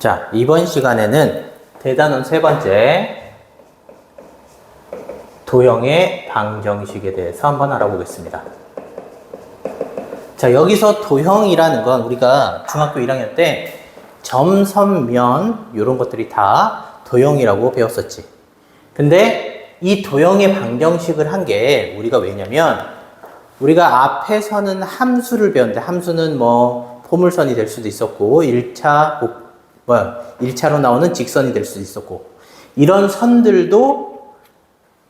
자, 이번 시간에는 대단원 세 번째 도형의 방정식에 대해서 한번 알아보겠습니다. 자, 여기서 도형이라는 건 우리가 중학교 1학년 때 점, 선, 면 이런 것들이 다 도형이라고 배웠었지. 근데 이 도형의 방정식을 한 게 우리가 왜냐면 우리가 앞에서는 함수를 배웠는데 함수는 뭐 포물선이 될 수도 있었고 1차로 나오는 직선이 될 수도 있었고 이런 선들도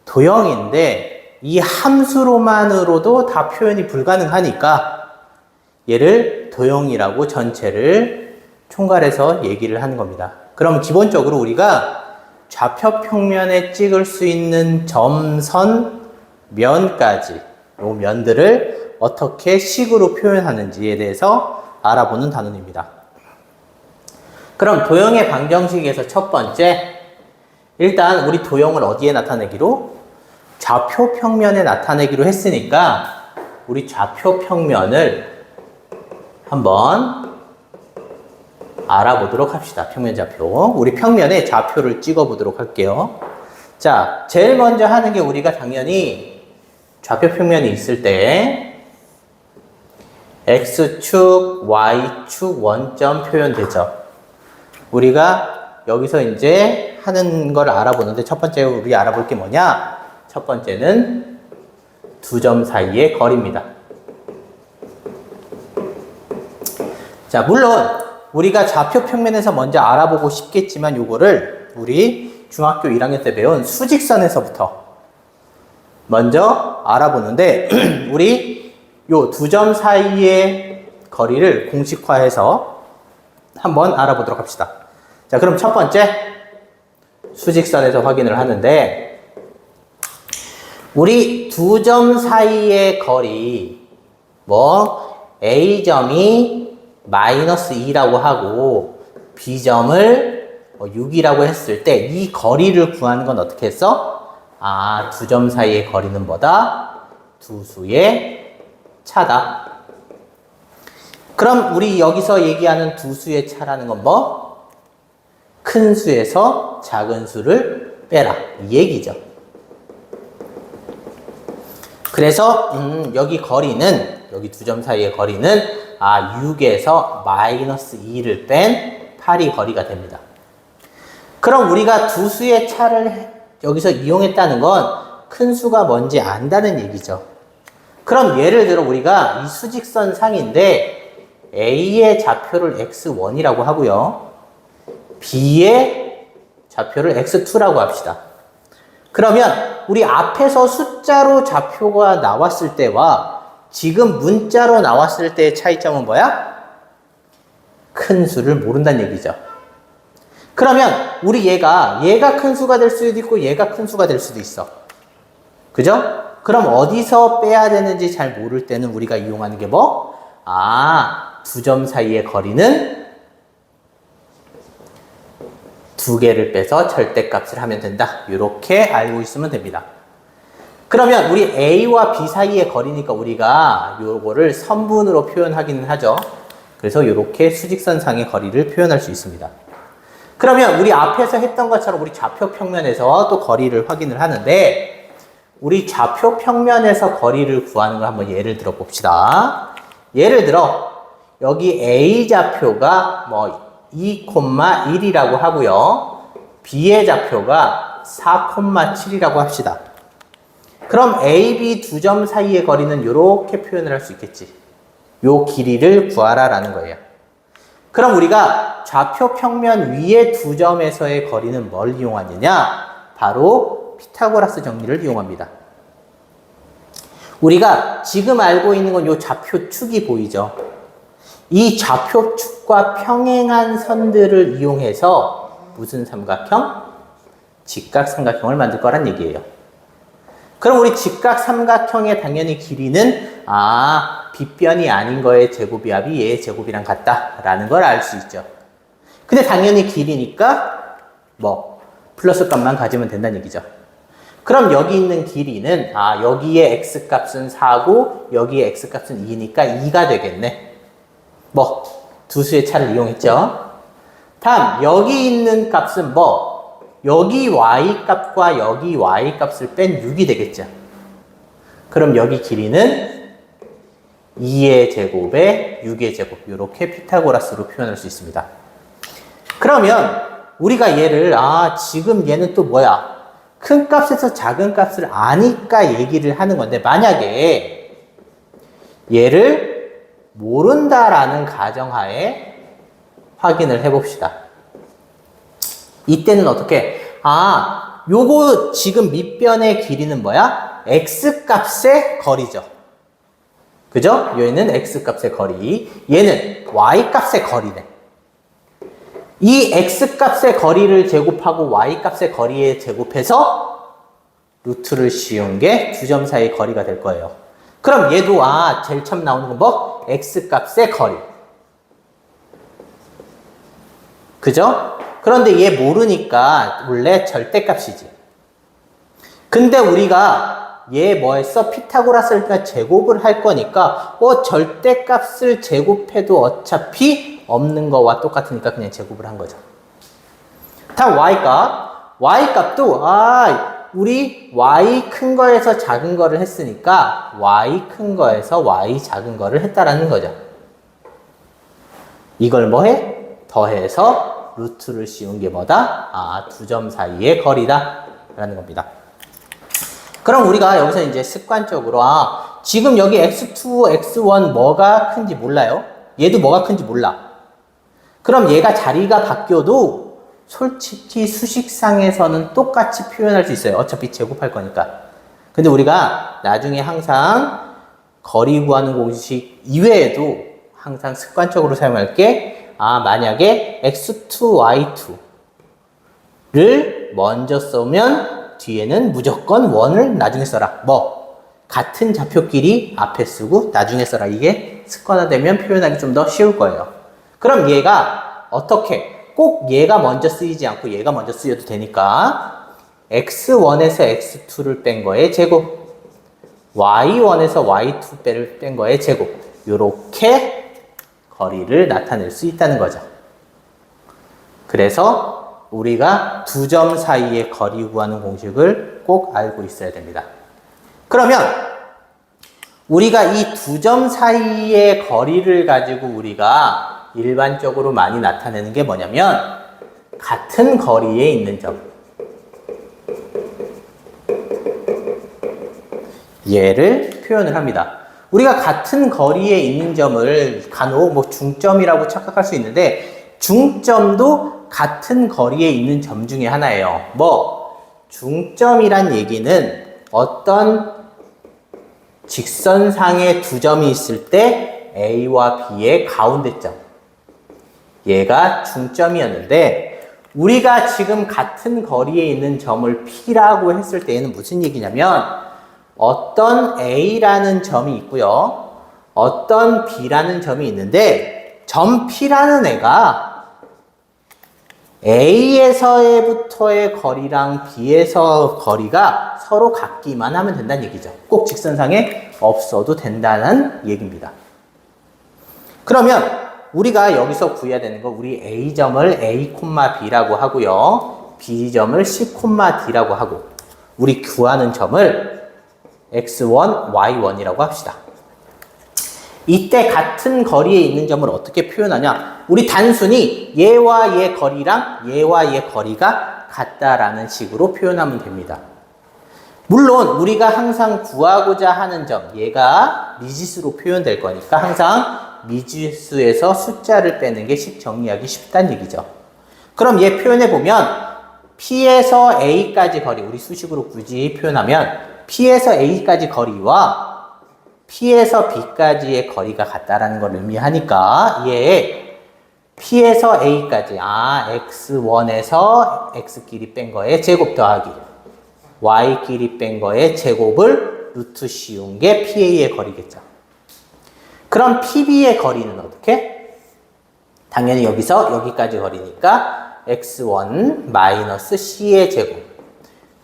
도형인데 이 함수로만으로도 다 표현이 불가능하니까 얘를 도형이라고 전체를 총괄해서 얘기를 하는 겁니다. 그럼 기본적으로 우리가 좌표 평면에 찍을 수 있는 점, 선, 면까지 이 면들을 어떻게 식으로 표현하는지에 대해서 알아보는 단원입니다. 그럼 도형의 방정식에서 첫 번째, 일단 우리 도형을 어디에 나타내기로? 좌표 평면에 나타내기로 했으니까 우리 좌표 평면을 한번 알아보도록 합시다. 평면 좌표. 우리 평면에 좌표를 찍어 보도록 할게요. 자, 제일 먼저 하는 게 우리가 당연히 좌표 평면이 있을 때 X축, Y축 원점 표현되죠. 우리가 여기서 이제 하는 걸 알아보는데 첫 번째 우리 알아볼 게 뭐냐? 첫 번째는 두 점 사이의 거리입니다. 자, 물론 우리가 좌표 평면에서 먼저 알아보고 싶겠지만 요거를 우리 중학교 1학년 때 배운 수직선에서부터 먼저 알아보는데 우리 요 두 점 사이의 거리를 공식화해서 한번 알아보도록 합시다. 자, 그럼 첫 번째 수직선에서 확인을 하는데 우리 두 점 사이의 거리 A점이 -2라고 하고 B점을 6이라고 했을 때 이 거리를 구하는 건 어떻게 했어? 두 점 사이의 거리는 뭐다? 두 수의 차다. 그럼 우리 여기서 얘기하는 두 수의 차라는 건 뭐? 큰 수에서 작은 수를 빼라. 이 얘기죠. 그래서 여기 거리는 여기 두 점 사이의 거리는 6에서 -2를 뺀 8이 거리가 됩니다. 그럼 우리가 두 수의 차를 여기서 이용했다는 건 큰 수가 뭔지 안다는 얘기죠. 그럼 예를 들어 우리가 이 수직선 상인데 A의 좌표를 x1이라고 하고요. B의 좌표를 x2라고 합시다. 그러면 우리 앞에서 숫자로 좌표가 나왔을 때와 지금 문자로 나왔을 때의 차이점은 뭐야? 큰 수를 모른다는 얘기죠. 그러면 우리 얘가 큰 수가 될 수도 있고 얘가 큰 수가 될 수도 있어. 그죠? 그럼 어디서 빼야 되는지 잘 모를 때는 우리가 이용하는 게 뭐? 두 점 사이의 거리는 두 개를 빼서 절대값을 하면 된다. 이렇게 알고 있으면 됩니다. 그러면 우리 A와 B 사이의 거리니까 우리가 요거를 선분으로 표현하기는 하죠. 그래서 이렇게 수직선상의 거리를 표현할 수 있습니다. 그러면 우리 앞에서 했던 것처럼 우리 좌표 평면에서 또 거리를 확인을 하는데 우리 좌표 평면에서 거리를 구하는 걸 한번 예를 들어 봅시다. 예를 들어 여기 A 좌표가 2,1이라고 하고요. B의 좌표가 4,7이라고 합시다. 그럼 A, B 두 점 사이의 거리는 이렇게 표현을 할 수 있겠지. 요 길이를 구하라 라는 거예요. 그럼 우리가 좌표 평면 위에 두 점에서의 거리는 뭘 이용하느냐? 바로 피타고라스 정리를 이용합니다. 우리가 지금 알고 있는 건 요 좌표축이 보이죠? 이 좌표축과 평행한 선들을 이용해서 무슨 삼각형? 직각삼각형을 만들 거란 얘기예요. 그럼 우리 직각삼각형의 당연히 길이는 빗변이 아닌 거의 제곱이합이 얘의 제곱이랑 같다라는 걸 알 수 있죠. 근데 당연히 길이니까 플러스 값만 가지면 된다는 얘기죠. 그럼 여기 있는 길이는 여기에 x값은 4고 여기에 x값은 2니까 2가 되겠네. 두 수의 차를 이용했죠. 다음 여기 있는 값은 뭐? 여기 y 값과 여기 y 값을 뺀 6이 되겠죠. 그럼 여기 길이는 2의 제곱에 6의 제곱 이렇게 피타고라스로 표현할 수 있습니다. 그러면 우리가 얘를 지금 얘는 또 뭐야? 큰 값에서 작은 값을 아니까 얘기를 하는 건데 만약에 얘를 모른다라는 가정하에 확인을 해봅시다. 이때는 어떻게? 요거 지금 밑변의 길이는 뭐야? x값의 거리죠. 그죠? 얘는 x값의 거리, 얘는 y값의 거리네. 이 x값의 거리를 제곱하고 y값의 거리에 제곱해서 루트를 씌운 게 두 점 사이의 거리가 될 거예요. 그럼 얘도 제일 처음 나오는 건 뭐? x값의 거리. 그죠? 그런데 얘 모르니까 원래 절대값이지. 근데 우리가 얘 뭐 했어? 피타고라스를 제곱을 할 거니까 절대값을 제곱해도 어차피 없는 거와 똑같으니까 그냥 제곱을 한 거죠. 다음 y값. y값도 우리 y 큰 거에서 작은 거를 했으니까 y 큰 거에서 y 작은 거를 했다라는 거죠. 이걸 뭐 해? 더해서 루트를 씌운 게 뭐다? 두 점 사이의 거리다 라는 겁니다. 그럼 우리가 여기서 이제 습관적으로 지금 여기 x2, x1 뭐가 큰지 몰라요? 얘도 뭐가 큰지 몰라. 그럼 얘가 자리가 바뀌어도 솔직히 수식상에서는 똑같이 표현할 수 있어요. 어차피 제곱할 거니까. 근데 우리가 나중에 항상 거리 구하는 공식 이외에도 항상 습관적으로 사용할 게 만약에 x2, y2를 먼저 쓰면 뒤에는 무조건 1을 나중에 써라. 같은 좌표끼리 앞에 쓰고 나중에 써라. 이게 습관화되면 표현하기 좀 더 쉬울 거예요. 그럼 얘가 어떻게? 꼭 얘가 먼저 쓰이지 않고 얘가 먼저 쓰여도 되니까 x1에서 x2를 뺀 거의 제곱, y1에서 y2를 뺀 거의 제곱, 요렇게 거리를 나타낼 수 있다는 거죠. 그래서 우리가 두 점 사이의 거리 구하는 공식을 꼭 알고 있어야 됩니다. 그러면 우리가 이 두 점 사이의 거리를 가지고 우리가 일반적으로 많이 나타내는 게 뭐냐면 같은 거리에 있는 점, 얘를 표현을 합니다. 우리가 같은 거리에 있는 점을 간혹 중점이라고 착각할 수 있는데 중점도 같은 거리에 있는 점 중에 하나예요. 중점이란 얘기는 어떤 직선상에 두 점이 있을 때 A와 B의 가운데 점, 얘가 중점이었는데 우리가 지금 같은 거리에 있는 점을 P라고 했을 때에는 무슨 얘기냐면 어떤 A라는 점이 있고요. 어떤 B라는 점이 있는데 점 P라는 애가 A에서부터의 거리랑 B에서 거리가 서로 같기만 하면 된다는 얘기죠. 꼭 직선상에 없어도 된다는 얘기입니다. 그러면 우리가 여기서 구해야 되는 거 우리 A점을 A, B라고 하고요. B점을 C, D라고 하고 우리 구하는 점을 x1, y1이라고 합시다. 이때 같은 거리에 있는 점을 어떻게 표현하냐? 우리 단순히 얘와 얘 거리랑 얘와 얘 거리가 같다라는 식으로 표현하면 됩니다. 물론 우리가 항상 구하고자 하는 점, 얘가 미지수로 표현될 거니까 항상 미지수에서 숫자를 빼는 게 정리하기 쉽다는 얘기죠. 그럼 얘 표현해보면 P에서 A까지 거리, 우리 수식으로 굳이 표현하면 P에서 A까지 거리와 P에서 B까지의 거리가 같다라는 걸 의미하니까 얘 P에서 A까지 X1에서 X끼리 뺀 거에 제곱 더하기 Y끼리 뺀 거에 제곱을 루트 씌운 게 PA의 거리겠죠. 그럼 PB의 거리는 어떻게? 당연히 여기서 여기까지 거리니까 X1 마이너스 C의 제곱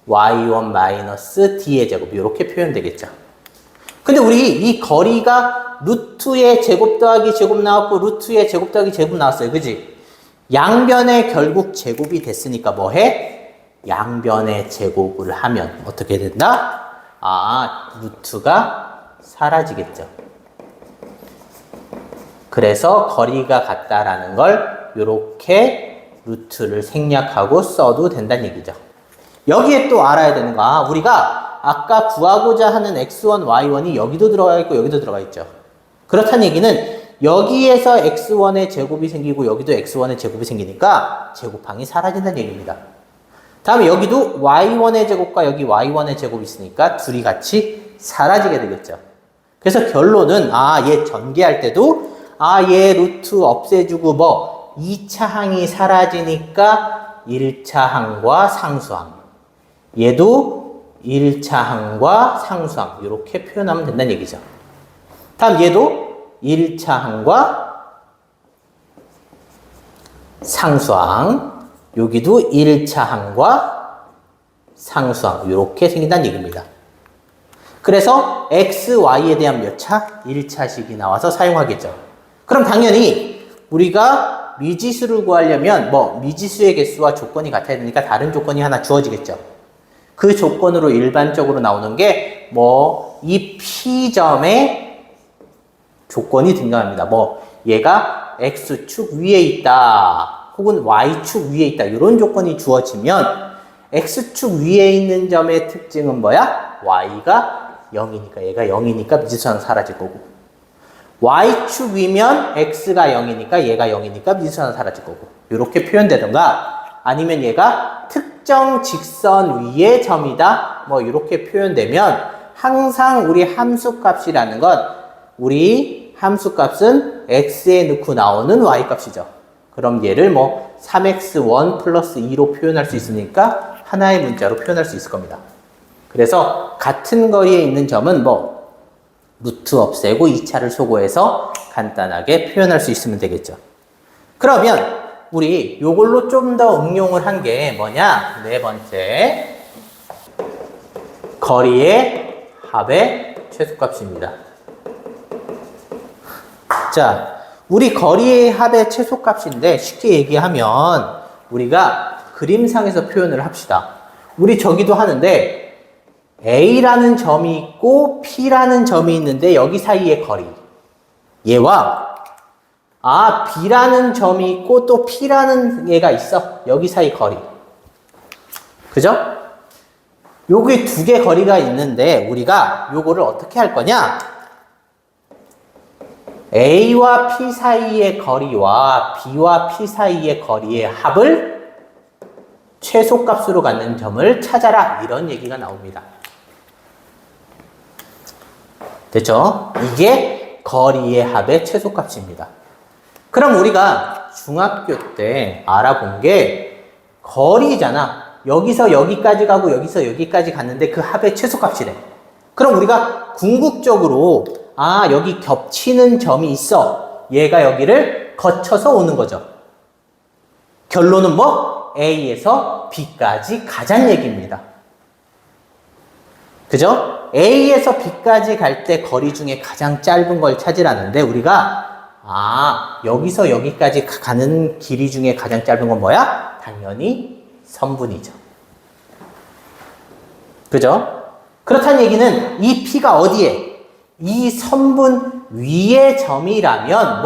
y1 마이너스 d의 제곱 이렇게 표현되겠죠. 근데 우리 이 거리가 루트의 제곱 더하기 제곱 나왔고 루트의 제곱 더하기 제곱 나왔어요. 그지? 양변에 결국 제곱이 됐으니까 뭐 해? 양변의 제곱을 하면 어떻게 된다? 루트가 사라지겠죠. 그래서 거리가 같다라는 걸 이렇게 루트를 생략하고 써도 된다는 얘기죠. 여기에 또 알아야 되는 거, 우리가 아까 구하고자 하는 x1, y1이 여기도 들어가 있고 여기도 들어가 있죠. 그렇다는 얘기는 여기에서 x1의 제곱이 생기고 여기도 x1의 제곱이 생기니까 제곱항이 사라진다는 얘기입니다. 다음에 여기도 y1의 제곱과 여기 y1의 제곱이 있으니까 둘이 같이 사라지게 되겠죠. 그래서 결론은 얘 전개할 때도 얘 루트 없애주고 2차 항이 사라지니까 1차 항과 상수항, 얘도 1차 항과 상수항 이렇게 표현하면 된다는 얘기죠. 다음 얘도 1차 항과 상수항, 여기도 1차 항과 상수항 이렇게 생긴다는 얘기입니다. 그래서 x, y에 대한 몇 차? 1차식이 나와서 사용하겠죠. 그럼 당연히 우리가 미지수를 구하려면 미지수의 개수와 조건이 같아야 되니까 다른 조건이 하나 주어지겠죠. 그 조건으로 일반적으로 나오는 게 이 P점의 조건이 등장합니다. 얘가 X축 위에 있다, 혹은 Y축 위에 있다, 이런 조건이 주어지면 X축 위에 있는 점의 특징은 뭐야? Y가 0이니까, 얘가 0이니까 미지수는 사라질 거고, Y축 위면 X가 0이니까 얘가 0이니까 미지수는 사라질 거고, 이렇게 표현되던가, 아니면 얘가 특정 직선 위의 점이다, 이렇게 표현되면 항상 우리 함수값이라는 건 우리 함수값은 x에 넣고 나오는 y값이죠. 그럼 얘를 3x1 플러스 2로 표현할 수 있으니까 하나의 문자로 표현할 수 있을 겁니다. 그래서 같은 거리에 있는 점은 루트 없애고 2차를 소거해서 간단하게 표현할 수 있으면 되겠죠. 그러면 우리 요걸로 좀 더 응용을 한 게 뭐냐? 네 번째, 거리의 합의 최소값입니다. 자, 우리 거리의 합의 최소값인데 쉽게 얘기하면 우리가 그림상에서 표현을 합시다. 우리 저기도 하는데 A라는 점이 있고 P라는 점이 있는데 여기 사이의 거리, 얘와 B라는 점이 있고 또 P라는 얘가 있어, 여기 사이 거리, 그죠? 여기 두 개 거리가 있는데 우리가 요거를 어떻게 할 거냐? A와 P 사이의 거리와 B와 P 사이의 거리의 합을 최소값으로 갖는 점을 찾아라, 이런 얘기가 나옵니다. 됐죠? 이게 거리의 합의 최소값입니다. 그럼 우리가 중학교 때 알아본 게 거리잖아. 여기서 여기까지 가고 여기서 여기까지 갔는데 그 합의 최소값이래. 그럼 우리가 궁극적으로 여기 겹치는 점이 있어, 얘가 여기를 거쳐서 오는 거죠. 결론은 A에서 B까지 가자는 얘기입니다. 그죠? A에서 B까지 갈 때 거리 중에 가장 짧은 걸 찾으라는데 우리가 여기서 여기까지 가는 길이 중에 가장 짧은 건 뭐야? 당연히 선분이죠. 그죠? 그렇다는 얘기는 이 P가 어디에? 이 선분 위의 점이라면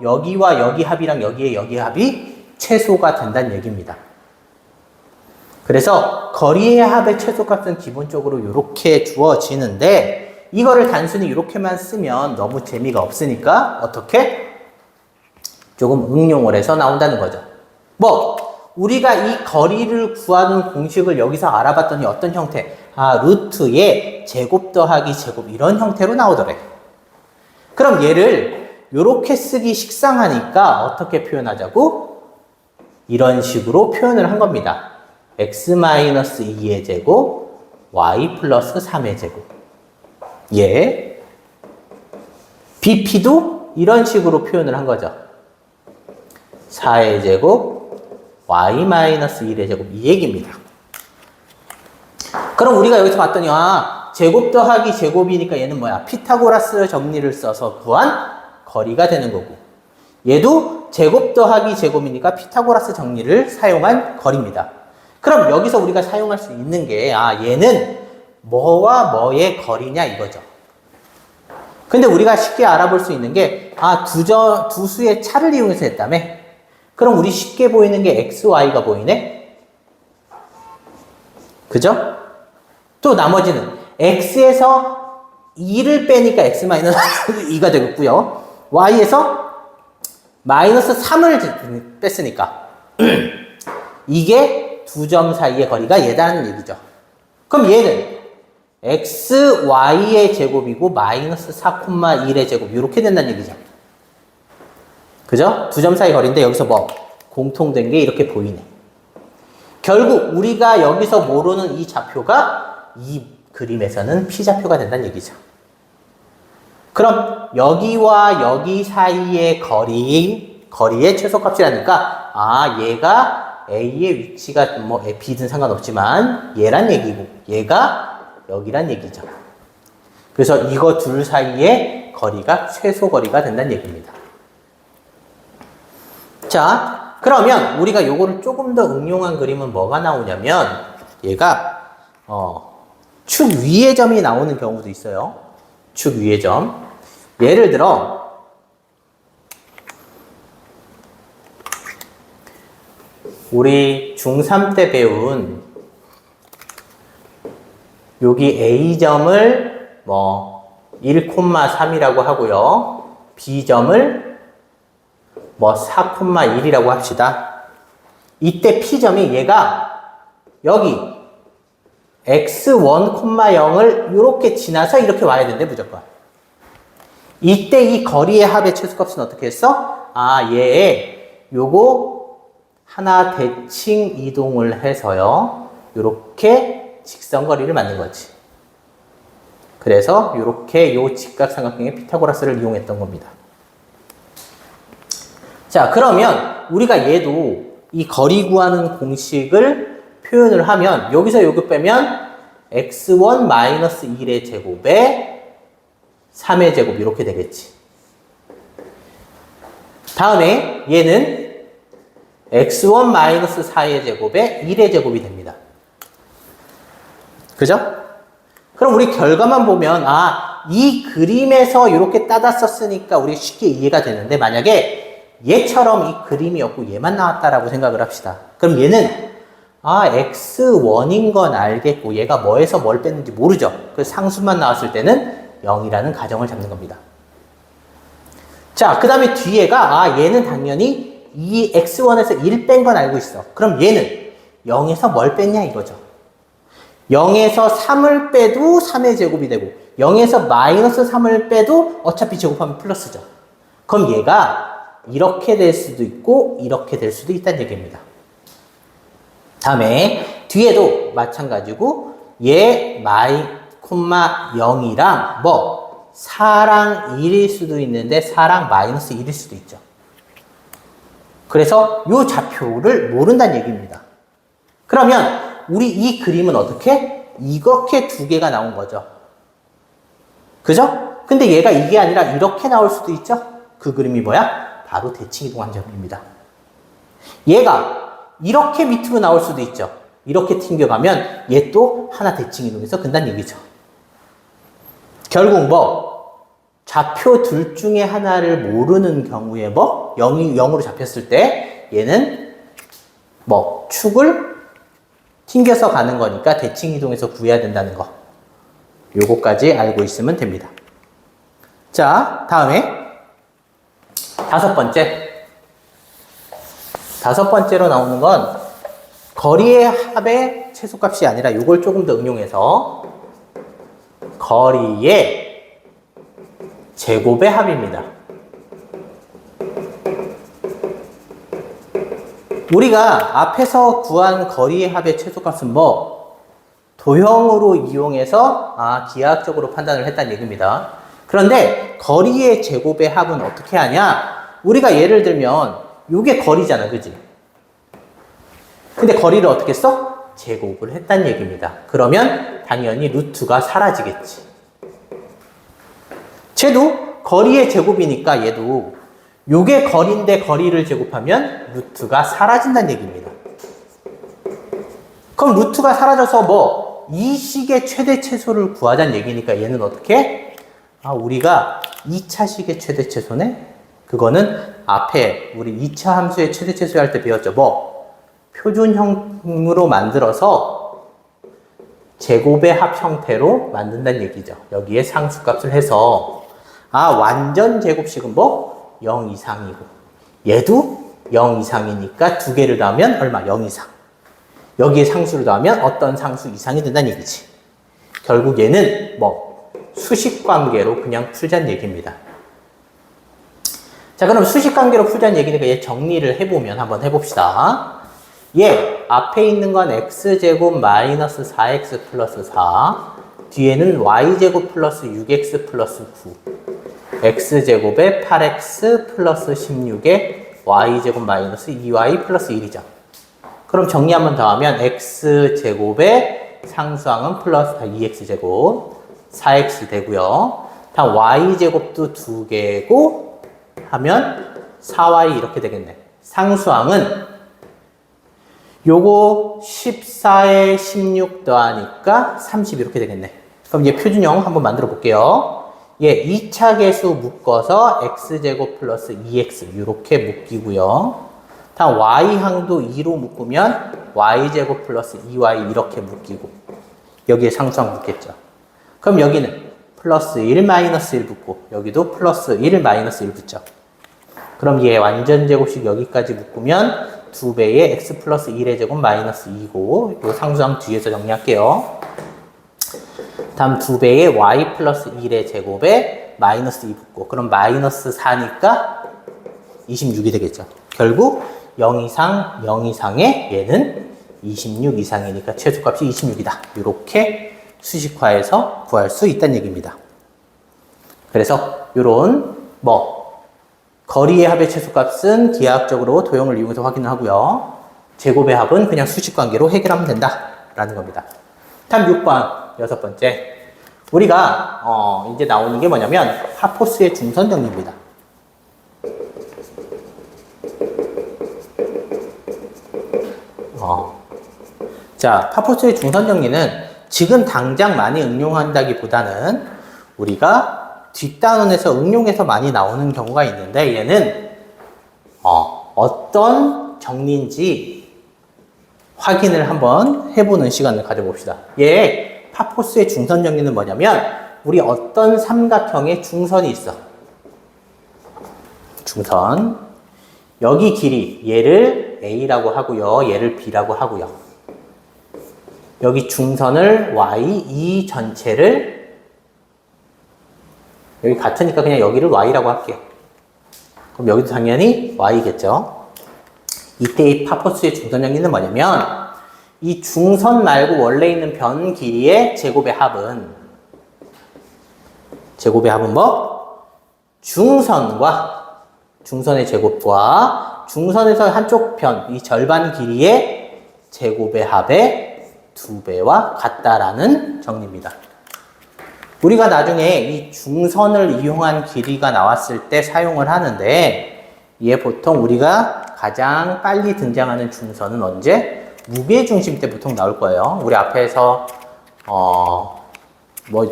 여기와 여기 합이랑 여기에 여기 합이 최소가 된다는 얘기입니다. 그래서 거리의 합의 최소값은 기본적으로 이렇게 주어지는데 이거를 단순히 이렇게만 쓰면 너무 재미가 없으니까 어떻게? 조금 응용을 해서 나온다는 거죠. 우리가 이 거리를 구하는 공식을 여기서 알아봤더니 어떤 형태? 루트의 제곱 더하기 제곱, 이런 형태로 나오더래. 그럼 얘를 이렇게 쓰기 식상하니까 어떻게 표현하자고? 이런 식으로 표현을 한 겁니다. x-2의 제곱, y 플러스 3의 제곱. BP도 이런 식으로 표현을 한 거죠. 4의 제곱, y-1의 제곱, 이 얘기입니다. 그럼 우리가 여기서 봤더니 제곱 더하기 제곱이니까 얘는 뭐야? 피타고라스 정리를 써서 구한 거리가 되는 거고, 얘도 제곱 더하기 제곱이니까 피타고라스 정리를 사용한 거리입니다. 그럼 여기서 우리가 사용할 수 있는 게, 얘는 뭐와 뭐의 거리냐 이거죠. 근데 우리가 쉽게 알아볼 수 있는 게, 두 수의 차를 이용해서 했다며? 그럼 우리 쉽게 보이는 게 x, y가 보이네? 그죠? 또 나머지는 x에서 2를 빼니까 x-2가 되겠고요. y에서 마이너스 3을 뺐으니까 이게 두 점 사이의 거리가 얘다는 얘기죠. 그럼 얘는 x, y의 제곱이고 마이너스 4,1의 제곱 이렇게 된다는 얘기죠. 그죠? 두 점 사이 거리인데 여기서 뭐 공통된 게 이렇게 보이네. 결국 우리가 여기서 모르는 이 좌표가 이 그림에서는 P좌표가 된다는 얘기죠. 그럼 여기와 여기 사이의 거리의 최소값이라니까 얘가 A의 위치가 뭐 B든 상관없지만 얘란 얘기고 얘가 여기란 얘기죠. 그래서 이거 둘 사이의 거리가 최소 거리가 된다는 얘기입니다. 자, 그러면 우리가 요거를 조금 더 응용한 그림은 뭐가 나오냐면 얘가 축 위의 점이 나오는 경우도 있어요. 축 위의 점. 예를 들어 우리 중3 때 배운 여기 A점을 뭐 1,3이라고 하고요. B점을 뭐 4,1이라고 합시다. 이때 P점이 얘가 여기 x1, 0을 이렇게 지나서 이렇게 와야 된대 무조건. 이때 이 거리의 합의 최소값은 어떻게 했어? 얘 요거 하나 대칭 이동을 해서요. 요렇게 직선거리를 만든 거지. 그래서 요렇게 요 직각삼각형의 피타고라스를 이용했던 겁니다. 자, 그러면 우리가 얘도 이 거리 구하는 공식을 표현을 하면 여기서 요거 빼면 x1 마이너스 1의 제곱에 3의 제곱 이렇게 되겠지. 다음에 얘는 x1 마이너스 4의 제곱에 1의 제곱이 됩니다. 그죠? 그럼 우리 결과만 보면 이 그림에서 이렇게 따다 썼으니까 우리 쉽게 이해가 되는데 만약에 얘처럼 이 그림이었고 얘만 나왔다라고 생각을 합시다. 그럼 얘는 x1인 건 알겠고 얘가 뭐에서 뭘 뺐는지 모르죠. 그래서 상수만 나왔을 때는 0이라는 가정을 잡는 겁니다. 자, 그 다음에 뒤에가 얘는 당연히 이 x1에서 1 뺀 건 알고 있어. 그럼 얘는 0에서 뭘 뺐냐 이거죠. 0에서 3을 빼도 3의 제곱이 되고 0에서 마이너스 3을 빼도 어차피 제곱하면 플러스죠. 그럼 얘가 이렇게 될 수도 있고 이렇게 될 수도 있다는 얘기입니다. 다음에 뒤에도 마찬가지고 얘 콤마 0이랑 뭐 4랑 1일 수도 있는데 4랑 마이너스 1일 수도 있죠. 그래서 요 좌표를 모른다는 얘기입니다. 그러면 우리 이 그림은 어떻게? 이렇게 두 개가 나온 거죠. 그죠? 근데 얘가 이게 아니라 이렇게 나올 수도 있죠? 그 그림이 뭐야? 바로 대칭이동한 점입니다. 얘가 이렇게 밑으로 나올 수도 있죠. 이렇게 튕겨가면 얘 또 하나 대칭이동해서 근다는 얘기죠. 결국 뭐 좌표 둘 중에 하나를 모르는 경우에 뭐 0으로 잡혔을 때 얘는 뭐 축을 튕겨서 가는 거니까 대칭이동해서 구해야 된다는 거. 요거까지 알고 있으면 됩니다. 자, 다음에 다섯 번째로 나오는 건 거리의 합의 최소값이 아니라 요걸 조금 더 응용해서 거리의 제곱의 합입니다. 우리가 앞에서 구한 거리의 합의 최소값은 뭐 도형으로 이용해서 기하학적으로 판단을 했다는 얘기입니다. 그런데 거리의 제곱의 합은 어떻게 하냐? 우리가 예를 들면 요게 거리잖아, 그지? 근데 거리를 어떻게 써? 제곱을 했다는 얘기입니다. 그러면 당연히 루트가 사라지겠지. 쟤도 거리의 제곱이니까 얘도 요게 거리인데 거리를 제곱하면 루트가 사라진다는 얘기입니다. 그럼 루트가 사라져서 뭐 이 식의 최대 최소를 구하자는 얘기니까 얘는 어떻게? 우리가 2차 식의 최대 최소네? 그거는 앞에 우리 2차 함수의 최대 최소 할 때 배웠죠. 뭐 표준형으로 만들어서 제곱의 합 형태로 만든다는 얘기죠. 여기에 상수값을 해서 완전 제곱식은 뭐 0 이상이고 얘도 0 이상이니까 두 개를 더하면 얼마? 0 이상. 여기에 상수를 더하면 어떤 상수 이상이 된다는 얘기지. 결국 얘는 뭐 수식관계로 그냥 풀자는 얘기입니다. 자, 그럼 수식관계로 풀자는 얘기니까 얘 정리를 해보면 한번 해봅시다. 얘 앞에 있는 건 x제곱 마이너스 4x 플러스 4, 뒤에는 y제곱 플러스 6x 플러스 9, x제곱에 8x 플러스 16에 y제곱 마이너스 2y 플러스 1이죠. 그럼 정리 한번 더 하면 x제곱에 상수항은 플러스 2x제곱 4x 되고요. 다음 y제곱도 2개고 하면 4y 이렇게 되겠네. 상수항은 요거 14에 16 더하니까 30 이렇게 되겠네. 그럼 얘 표준형 한번 만들어 볼게요. 얘 2차 계수 묶어서 x제곱 플러스 2x 이렇게 묶이고요. 다음 y항도 2로 묶으면 y제곱 플러스 2y 이렇게 묶이고 여기에 상수항 묶겠죠. 그럼 여기는 플러스 1 마이너스 1 붙고 여기도 플러스 1 마이너스 1 붙죠. 그럼 얘 완전 제곱식 여기까지 묶으면 2배의 x 플러스 1의 제곱 마이너스 2고 요 상수항 뒤에서 정리할게요. 다음 2배의 y 플러스 1의 제곱에 마이너스 2 붙고 그럼 마이너스 4니까 26이 되겠죠. 결국 0 이상, 0 이상의 얘는 26 이상이니까 최소값이 26이다. 이렇게 수식화해서 구할 수 있다는 얘기입니다. 그래서 요런 거리의 합의 최소값은 기하학적으로 도형을 이용해서 확인을 하고요. 제곱의 합은 그냥 수식관계로 해결하면 된다라는 겁니다. 다음 6번, 여섯 번째. 우리가 이제 나오는 게 뭐냐면 파포스의 중선 정리입니다. 자, 파포스의 중선 정리는 지금 당장 많이 응용한다기보다는 우리가 뒷단원에서 응용해서 많이 나오는 경우가 있는데 얘는 어떤 정리인지 확인을 한번 해보는 시간을 가져봅시다. 얘 파포스의 중선 정리는 뭐냐면 우리 어떤 삼각형에 중선이 있어. 중선. 여기 길이 얘를 A라고 하고요. 얘를 B라고 하고요. 여기 중선을 Y, 이 전체를 여기 같으니까 그냥 여기를 Y라고 할게요. 그럼 여기도 당연히 Y겠죠. 이때의 파포스의 중선 정리는 뭐냐면 이 중선 말고 원래 있는 변 길이의 제곱의 합은 뭐? 중선의 제곱과 중선에서 한쪽 편, 이 절반 길이의 제곱의 합의 2배와 같다라는 정리입니다. 우리가 나중에 이 중선을 이용한 길이가 나왔을 때 사용을 하는데 얘 보통 우리가 가장 빨리 등장하는 중선은 언제? 무게중심 때 보통 나올 거예요. 우리 앞에서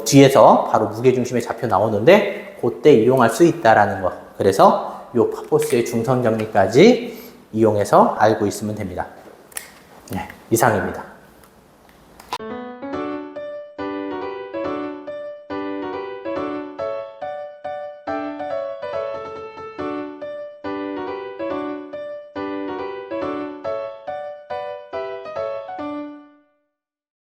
뒤에서 바로 무게중심의 좌표 나오는데 그때 이용할 수 있다라는 거. 그래서 요 파포스의 중선 정리까지 이용해서 알고 있으면 됩니다. 네, 이상입니다.